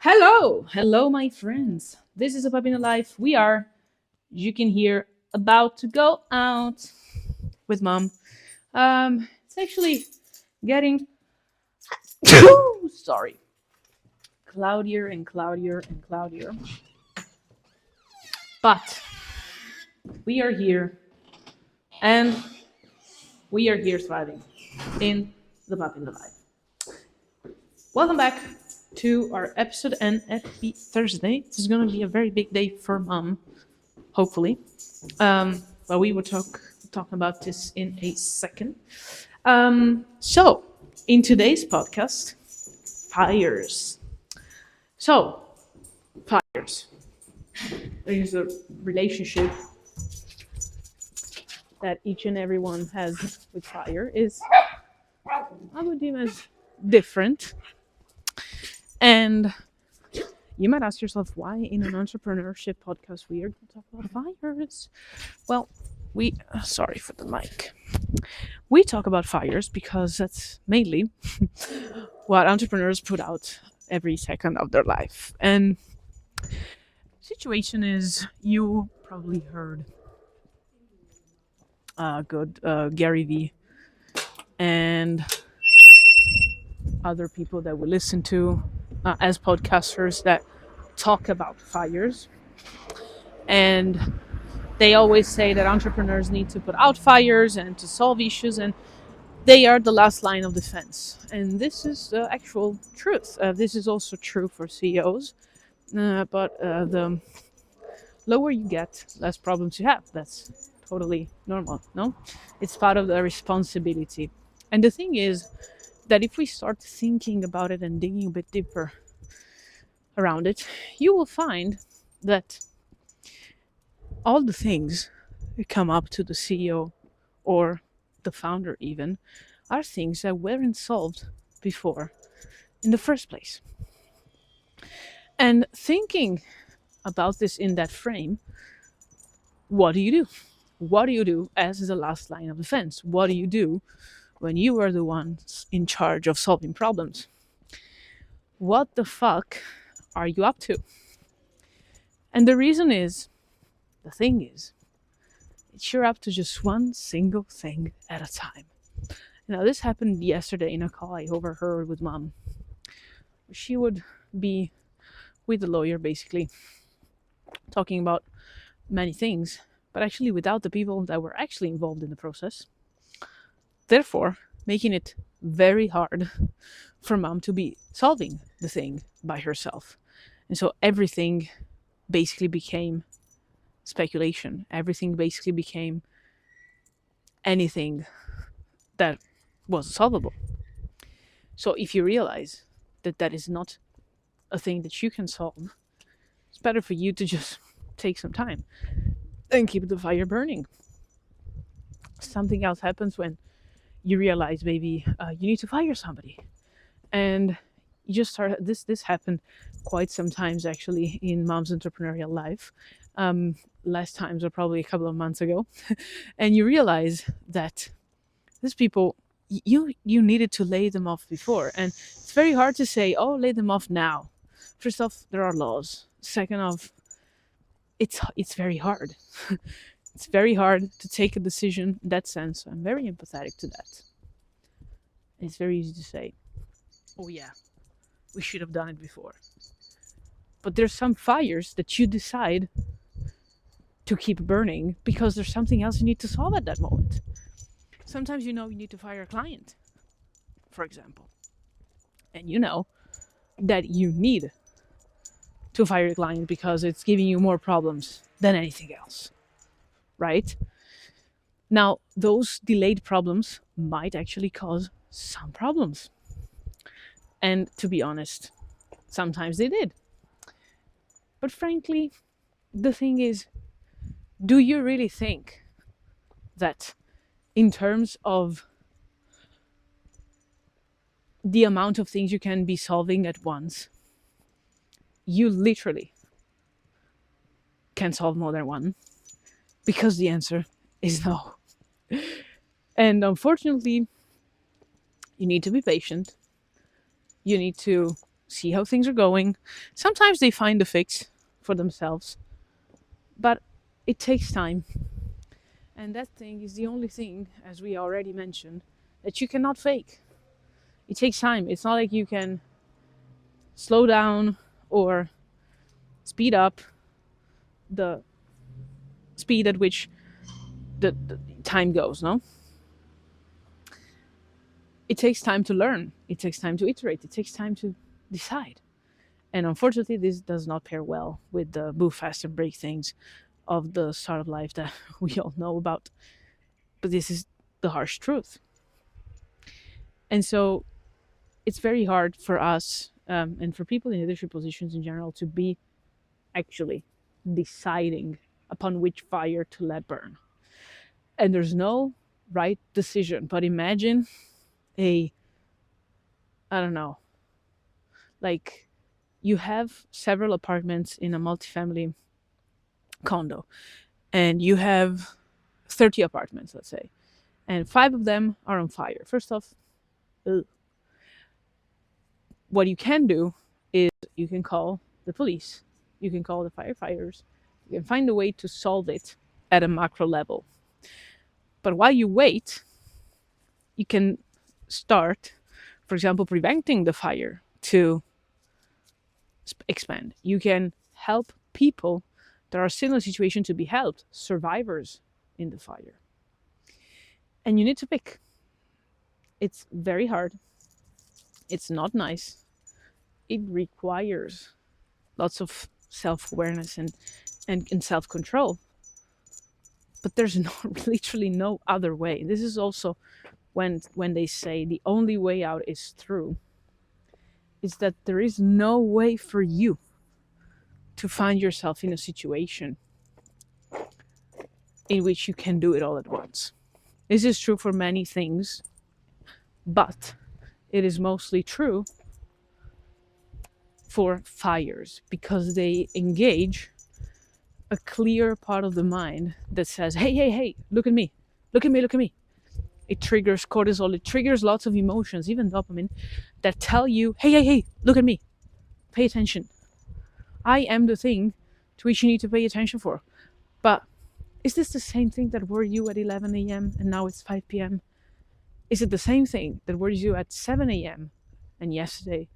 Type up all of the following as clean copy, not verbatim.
Hello, my friends. This is a Pup in the Life. We are, you can hear, about to go out with mom. It's actually getting, sorry, cloudier and cloudier and cloudier. But we are here, and we are here thriving in the Pup in the Life. Welcome back to our episode, and happy Thursday. This is going to be a very big day for mom, hopefully. But we will talk about this in a second. So, in today's podcast, fires. So, fires. There's a relationship that each and everyone has with fire is, I would deem as different. And you might ask yourself, why in an entrepreneurship podcast we are going to talk about fires? Well, sorry for the mic. We talk about fires because that's mainly what entrepreneurs put out every second of their life. And situation is, you probably heard Gary Vee and other people that we listen to as podcasters that talk about fires. And they always say that entrepreneurs need to put out fires and to solve issues, and they are the last line of defense. And this is the actual truth. This is also true for CEOs, but the lower you get, less problems you have. That's totally normal, no? It's part of the responsibility. And the thing is that if we start thinking about it and digging a bit deeper around it, you will find that all the things that come up to the CEO or the founder even are things that weren't solved before in the first place. And thinking about this in that frame, what do you do? What do you do as the last line of defense? What do you do when you are the ones in charge of solving problems? What the fuck are you up to? And the thing is, you're up to just one single thing at a time. Now, this happened yesterday in a call I overheard with mom. She would be with the lawyer, basically, talking about many things, but actually without the people that were actually involved in the process. Therefore, making it very hard for mom to be solving the thing by herself. And so everything basically became speculation. Everything basically became anything that was solvable. So if you realize that that is not a thing that you can solve, it's better for you to just take some time and keep the fire burning. Something else happens when you realize maybe you need to fire somebody, and you just start. This happened quite sometimes actually in mom's entrepreneurial life. Last times are probably a couple of months ago, and you realize that these people, you needed to lay them off before, and it's very hard to say, oh, lay them off now. First off, there are laws. Second off, it's very hard. It's very hard to take a decision in that sense. So I'm very empathetic to that. It's very easy to say, oh yeah, we should have done it before. But there's some fires that you decide to keep burning because there's something else you need to solve at that moment. Sometimes you need to fire a client, for example. And you know that you need to fire a client because it's giving you more problems than anything else. Right? Now, those delayed problems might actually cause some problems. And to be honest, sometimes they did. But frankly, the thing is, do you really think that in terms of the amount of things you can be solving at once, you literally can solve more than one? Because the answer is no. And unfortunately, you need to be patient. You need to see how things are going. Sometimes they find the fix for themselves, but it takes time. And that thing is the only thing, as we already mentioned, that you cannot fake. It takes time. It's not like you can slow down or speed up the speed at which the time goes, no? It takes time to learn. It takes time to iterate. It takes time to decide. And unfortunately, this does not pair well with the move fast and break things of the startup life that we all know about. But this is the harsh truth. And so it's very hard for us and for people in leadership positions in general to be actually deciding upon which fire to let burn. And there's no right decision. But imagine I don't know, like you have several apartments in a multifamily condo, and you have 30 apartments, let's say, and 5 of them are on fire. First off, what you can do is you can call the police, you can call the firefighters, you can find a way to solve it at a macro level. But while you wait, you can start, for example, preventing the fire to expand. You can help people that are still in a situation to be helped, survivors in the fire. And you need to pick. It's very hard. It's not nice. It requires lots of self-awareness and self-control. But there's literally no other way. This is also when they say the only way out is through. Is that there is no way for you to find yourself in a situation in which you can do it all at once. This is true for many things, but it is mostly true for fires because they engage a clear part of the mind that says, hey, look at me. It triggers cortisol, it triggers lots of emotions, even dopamine, that tell you, hey, look at me. Pay attention. I am the thing to which you need to pay attention for. But is this the same thing that worried you at 11 a.m. and now it's 5 p.m.? Is it the same thing that worries you at 7 a.m. and yesterday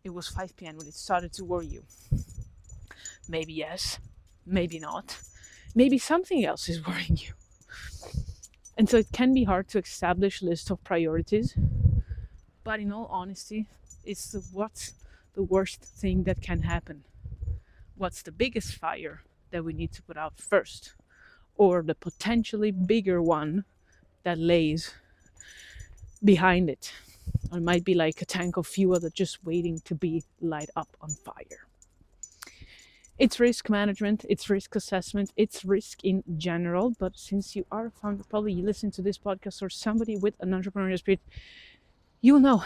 it was 5 p.m. when it started to worry you? Maybe yes, maybe not. Maybe something else is worrying you. And so it can be hard to establish a list of priorities. But in all honesty, it's what's the worst thing that can happen? What's the biggest fire that we need to put out first? Or the potentially bigger one that lays behind it? Or it might be like a tank of fuel that's just waiting to be light up on fire. It's risk management, it's risk assessment, it's risk in general. But since you are a founder, probably you listen to this podcast or somebody with an entrepreneurial spirit, you will know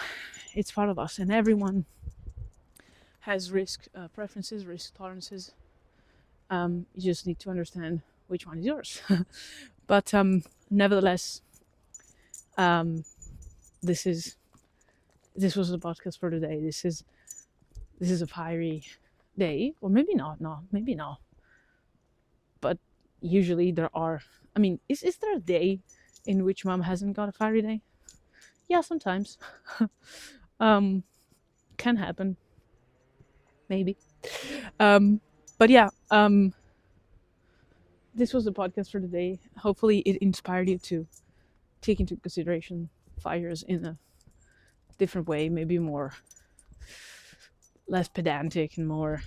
it's part of us, and everyone has risk preferences, risk tolerances. You just need to understand which one is yours. But nevertheless, this was the podcast for today. This is a fiery day, or maybe not. But usually there are. I mean, is there a day in which mom hasn't got a fiery day? Yeah, sometimes. Can happen. Maybe. But yeah. This was the podcast for today. Hopefully, it inspired you to take into consideration fires in a different way, maybe less pedantic and more,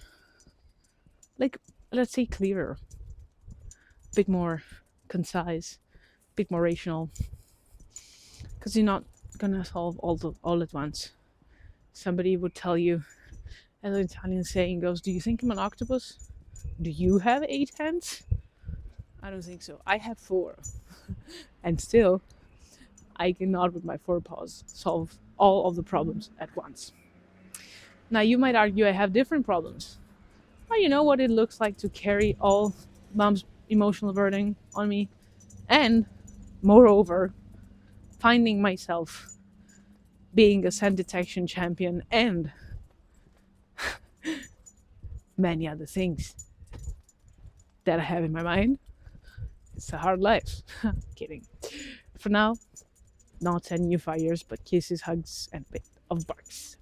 like, let's say, clearer, a bit more concise, a bit more rational, because you're not gonna solve all at once. Somebody would tell you, as an Italian saying goes, do you think I'm an octopus? Do you have 8 hands? I don't think so. I have 4. And still, I cannot with my 4 paws solve all of the problems at once. Now you might argue I have different problems. Well, you know what it looks like to carry all mom's emotional burden on me, and moreover, finding myself being a scent detection champion and many other things that I have in my mind. It's a hard life. Kidding. For now, not sending you fires, but kisses, hugs, and a bit of barks.